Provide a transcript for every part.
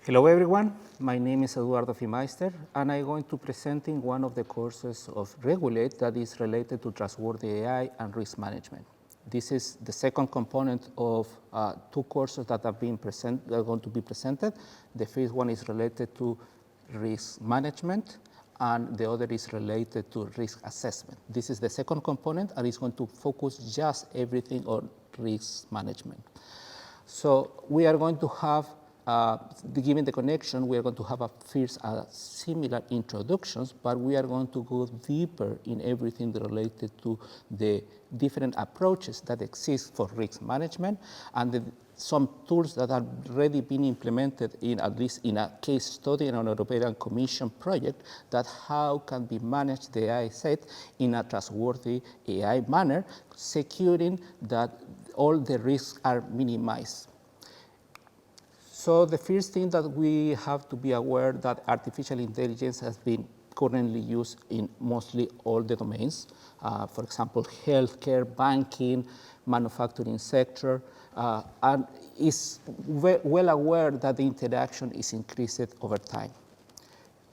Hello everyone, my name is Eduardo Fimeister and I'm going to presenting one of the courses of Regulate that is related to trustworthy AI and risk management. This is the second component of two courses that are going to be presented. The first one is related to risk management and the other is related to risk assessment. This is the second component and it's going to focus just everything on risk management. So we are going to have, given the connection, we are going to have first similar introductions, but we are going to go deeper in everything related to the different approaches that exist for risk management and some tools that have already been implemented in, at least in a case study in an European Commission project, that how can be managed the AI set in a trustworthy AI manner, securing that all the risks are minimized. So the first thing that we have to be aware that artificial intelligence has been currently used in mostly all the domains. For example, healthcare, banking, manufacturing sector, and is well aware that the interaction is increased over time.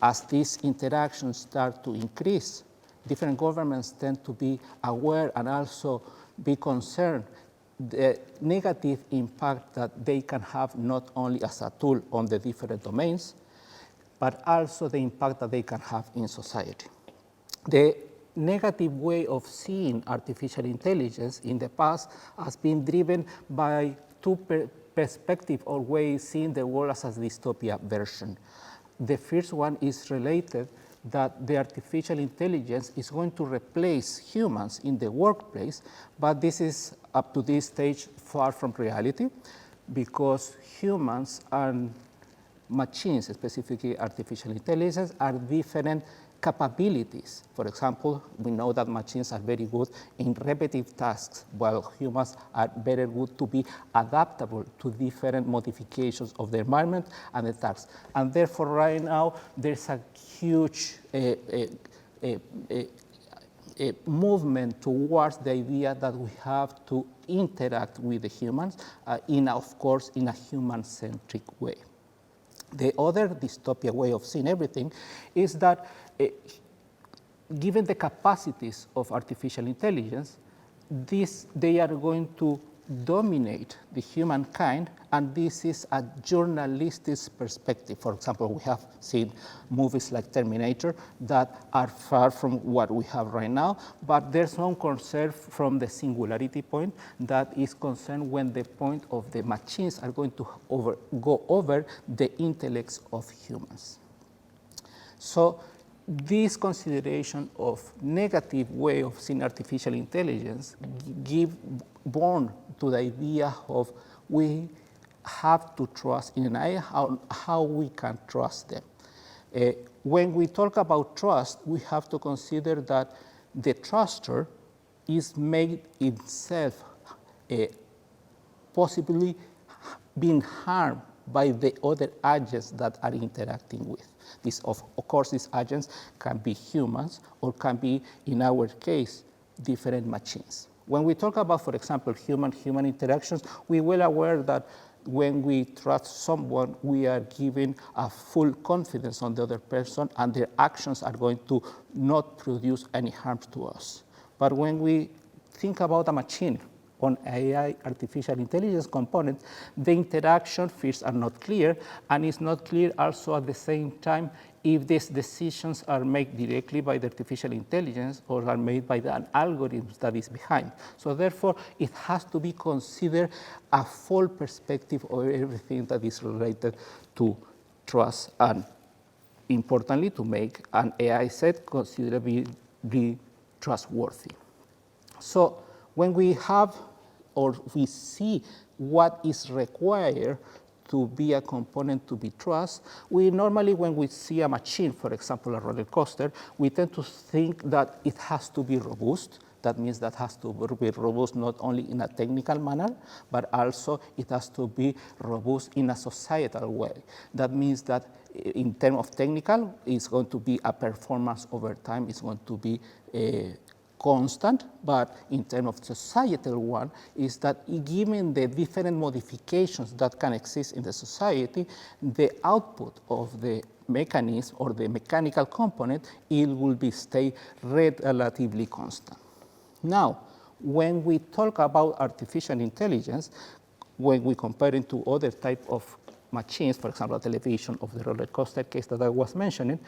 As these interactions start to increase, different governments tend to be aware and also be concerned the negative impact that they can have not only as a tool on the different domains, but also the impact that they can have in society. The negative way of seeing artificial intelligence in the past has been driven by two perspectives or ways seeing the world as a dystopia version. The first one is related that the artificial intelligence is going to replace humans in the workplace, but this is up to this stage far from reality because humans and machines, specifically artificial intelligence, are different capabilities. For example, we know that machines are very good in repetitive tasks, while humans are very good to be adaptable to different modifications of the environment and the tasks. And therefore, right now, there's a huge movement towards the idea that we have to interact with the humans, of course, in a human-centric way. The other dystopia way of seeing everything is that given the capacities of artificial intelligence, they are going to dominate the humankind, and this is a journalistic perspective. For example, we have seen movies like Terminator that are far from what we have right now, but there's some concern from the singularity point that is concerned when the point of the machines are going to go over the intellects of humans. So this consideration of negative way of seeing artificial intelligence give born to the idea of we have to trust in an AI, how we can trust them. When we talk about trust, we have to consider that the truster is made itself possibly being harmed by the other agents that are interacting with. Of course, these agents can be humans or can be, in our case, different machines. When we talk about, for example, human-human interactions, we're well aware that when we trust someone, we are giving a full confidence on the other person and their actions are going to not produce any harm to us. But when we think about a machine, on AI, artificial intelligence component, the interaction fields are not clear, and it's not clear also at the same time if these decisions are made directly by the artificial intelligence or are made by an algorithm that is behind. So therefore, it has to be considered a full perspective of everything that is related to trust and, importantly, to make an AI set considerably trustworthy. So when we have or we see what is required to be a component to be trusted, we normally, when we see a machine, for example, a roller coaster, we tend to think that it has to be robust. That means that has to be robust not only in a technical manner, but also it has to be robust in a societal way. That means that in terms of technical, it's going to be a performance over time, it's going to be constant, but in terms of societal one, is that given the different modifications that can exist in the society, the output of the mechanism or the mechanical component, it will be stay relatively constant. Now, when we talk about artificial intelligence, when we compare it to other type of machines, for example, television of the roller coaster case that I was mentioning,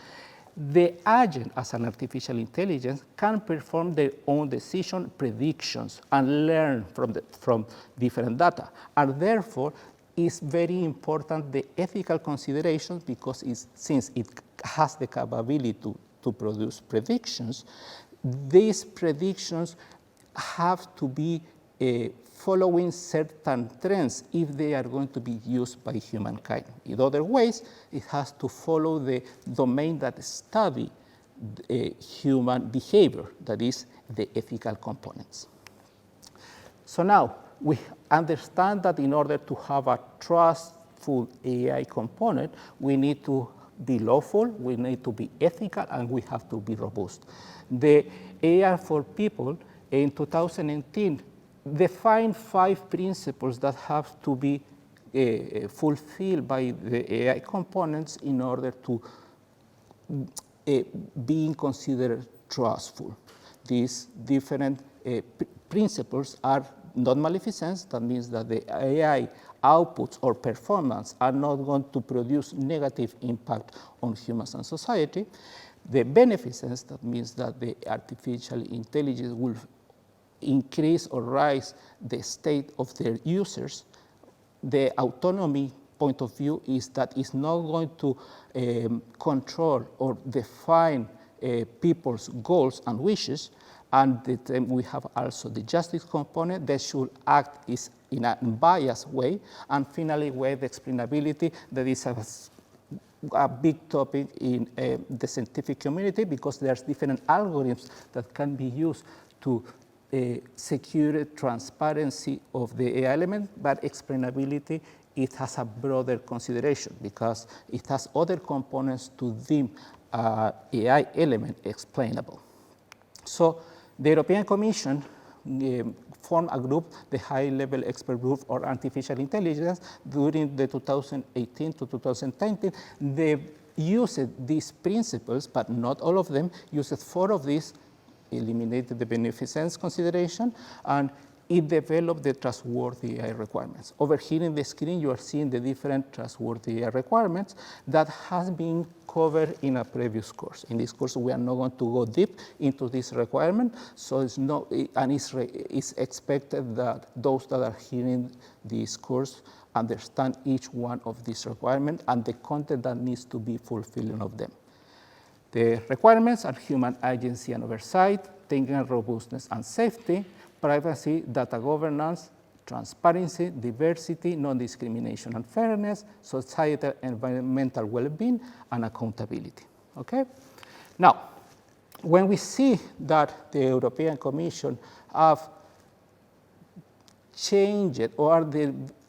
the agent as an artificial intelligence can perform their own decision predictions and learn from different data. And therefore, it's very important the ethical considerations because since it has the capability to produce predictions, these predictions have to be following certain trends if they are going to be used by humankind. In other ways, it has to follow the domain that study human behavior, that is the ethical components. So now, we understand that in order to have a trustful AI component, we need to be lawful, we need to be ethical, and we have to be robust. The AI for People in 2018 defined 5 principles that have to be fulfilled by the AI components in order to being considered trustful. These different principles are non-maleficence, that means that the AI outputs or performance are not going to produce negative impact on humans and society. The beneficence, that means that the artificial intelligence will increase or rise the state of their users. The autonomy point of view is that it's not going to control or define people's goals and wishes. And then we have also the justice component that should act in a unbiased way. And finally, with explainability, that is a big topic in the scientific community because there's different algorithms that can be used to secure transparency of the AI element, but explainability, it has a broader consideration because it has other components to deem AI element explainable. So the European Commission formed a group, the high-level expert group on artificial intelligence, during the 2018 to 2019. They used these principles, but not all of them, used 4 of these, eliminated the beneficence consideration, and it developed the trustworthy AI requirements. Over here in the screen, you are seeing the different trustworthy AI requirements that has been covered in a previous course. In this course, we are not going to go deep into this requirement, so it's expected that those that are hearing this course understand each one of these requirements and the content that needs to be fulfilling of them. The requirements are human agency and oversight, technical robustness and safety, privacy, data governance, transparency, diversity, non-discrimination and fairness, societal environmental well-being, and accountability. Okay? Now, when we see that the European Commission have changed or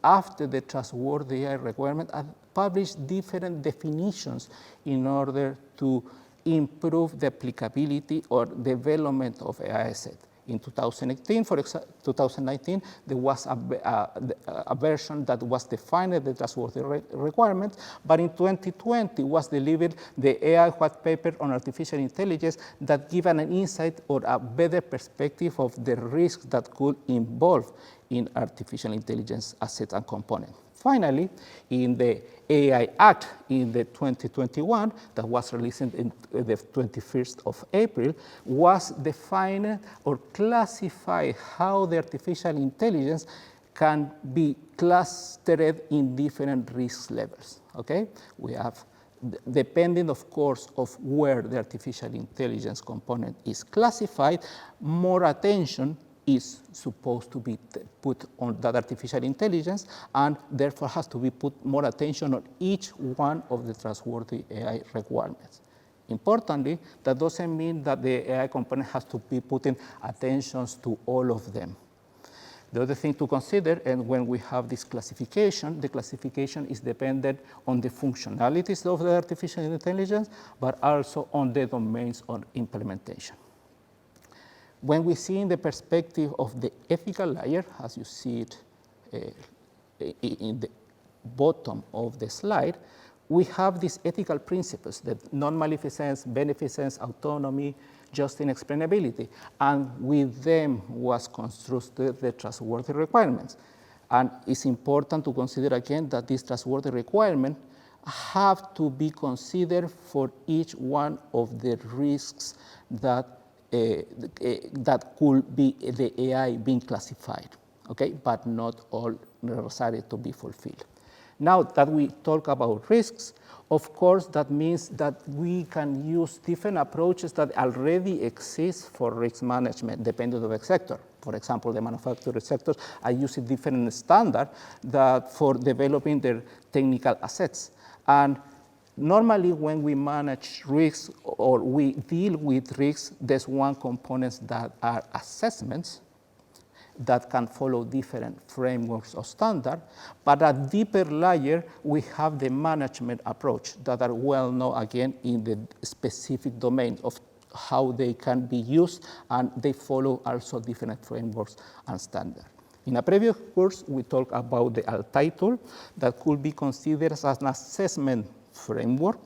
after the trustworthy AI requirement have published different definitions in order to improve the applicability or development of AI set. In 2018, for example, 2019, there was a version that was defined the trustworthy requirements, but in 2020 was delivered the AI white paper on artificial intelligence that gave an insight or a better perspective of the risks that could involve in artificial intelligence asset and component. Finally, in the AI Act in the 2021 that was released in the 21st of April was defined or classified how the artificial intelligence can be clustered in different risk levels, okay? We have, depending of course of where the artificial intelligence component is classified, more attention is supposed to be put on that artificial intelligence, and therefore has to be put more attention on each one of the trustworthy AI requirements. Importantly, that doesn't mean that the AI component has to be putting attentions to all of them. The other thing to consider, and when we have this classification, the classification is dependent on the functionalities of the artificial intelligence, but also on the domains of implementation. When we see in the perspective of the ethical layer, as you see it in the bottom of the slide, we have these ethical principles, that non-maleficence, beneficence, autonomy, just in explainability, and with them was constructed the trustworthy requirements. And it's important to consider again that these trustworthy requirements have to be considered for each one of the risks that that could be the AI being classified, okay, but not all necessary to be fulfilled. Now that we talk about risks, of course, that means that we can use different approaches that already exist for risk management, depending on the sector. For example, the manufacturing sectors are using different standards for developing their technical assets. And normally, when we manage risks or we deal with risks, there's one component that are assessments that can follow different frameworks or standards. But at deeper layer, we have the management approach that are well known again in the specific domain of how they can be used, and they follow also different frameworks and standards. In a previous course, we talked about the TAI tool that could be considered as an assessment framework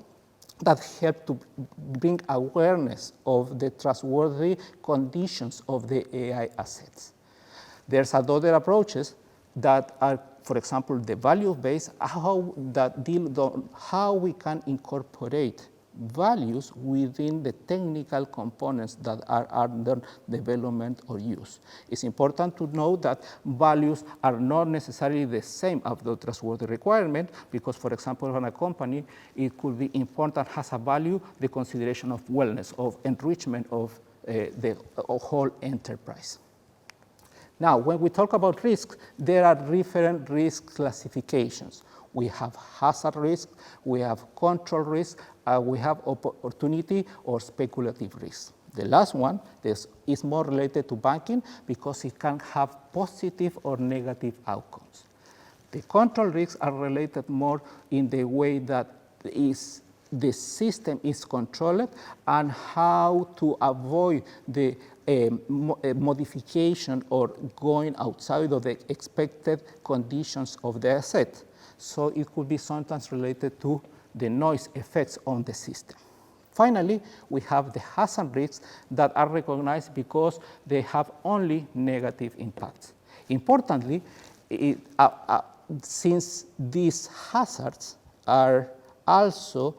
that help to bring awareness of the trustworthy conditions of the AI assets. There's other approaches that are, for example, the value-based, how we can incorporate values within the technical components that are under development or use. It's important to know that values are not necessarily the same as the trustworthy requirement, because, for example, on a company, it could be important, has a value, the consideration of wellness, of enrichment of the whole enterprise. Now, when we talk about risks, there are different risk classifications. We have hazard risk, we have control risk, we have opportunity or speculative risk. The last one is more related to banking because it can have positive or negative outcomes. The control risks are related more in the way that the system is controlled and how to avoid the modification or going outside of the expected conditions of the asset. So it could be sometimes related to the noise effects on the system. Finally, we have the hazard risks that are recognized because they have only negative impacts. Importantly, since these hazards are also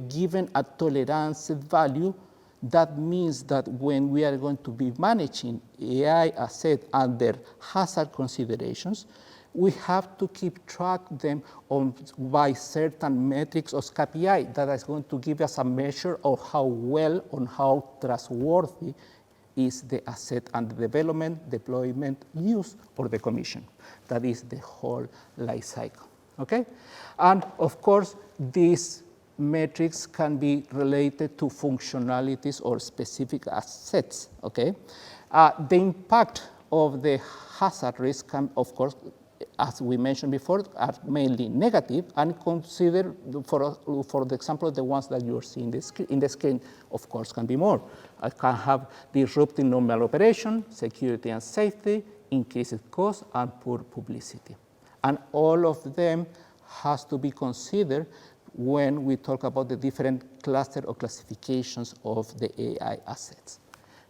given a tolerance value, that means that when we are going to be managing AI assets under hazard considerations, we have to keep track of them by certain metrics or KPI that is going to give us a measure of how well and how trustworthy is the asset under development, deployment, use, or the commission. That is the whole life cycle, okay? And of course, these metrics can be related to functionalities or specific assets, okay? The impact of the hazard risk can, of course, as we mentioned before, are mainly negative and consider, for the example, the ones that you're seeing in the screen, of course, can be more. It can have disrupting normal operation, security and safety, increased cost, and poor publicity. And all of them has to be considered when we talk about the different cluster or classifications of the AI assets.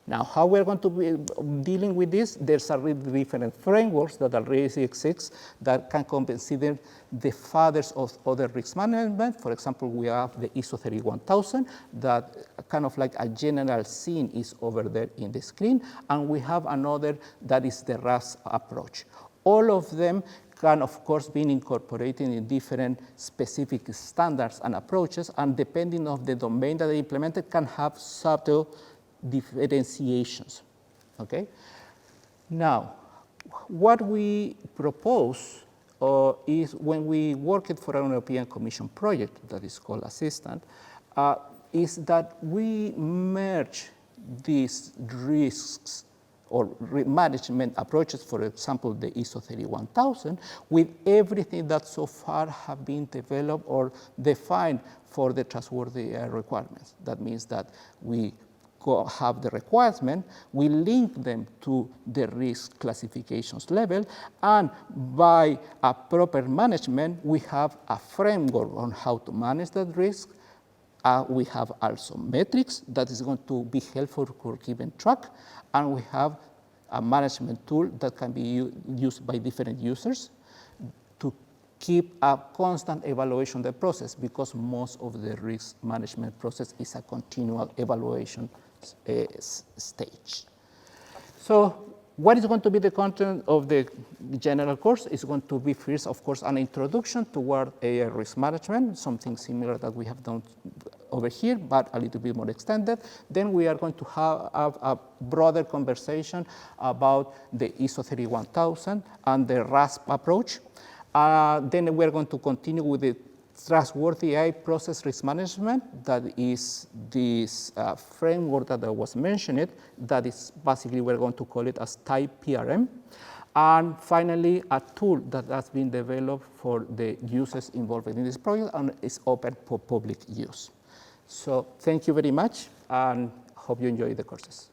Now, how we're going to be dealing with this, there's already different frameworks that already exist that can consider the fathers of other risk management. For example, we have the ISO 31000 that kind of like a general scene is over there in the screen, and we have another that is the RAS approach. All of them can, of course, be incorporated in different specific standards and approaches, and depending on the domain that they implemented, can have subtle differentiations, okay? Now, what we propose is when we worked for an European Commission project that is called Assistant, is that we merge these risks or management approaches, for example, the ISO 31000, with everything that so far have been developed or defined for the trustworthy requirements. That means that we have the requirement, we link them to the risk classifications level, and by a proper management, we have a framework on how to manage that risk. We have also metrics that is going to be helpful for keeping track, and we have a management tool that can be used by different users to keep a constant evaluation of the process, because most of the risk management process is a continual evaluation stage. So what is going to be the content of the general course? It's going to be first, of course, an introduction toward AI risk management, something similar that we have done over here, but a little bit more extended. Then we are going to have a broader conversation about the ISO 31000 and the RASP approach. Then we're going to continue with the trustworthy AI process risk management. That is this framework that I was mentioning. That is basically, we're going to call it as TAI PRM. And finally, a tool that has been developed for the users involved in this project and is open for public use. So thank you very much, and hope you enjoy the courses.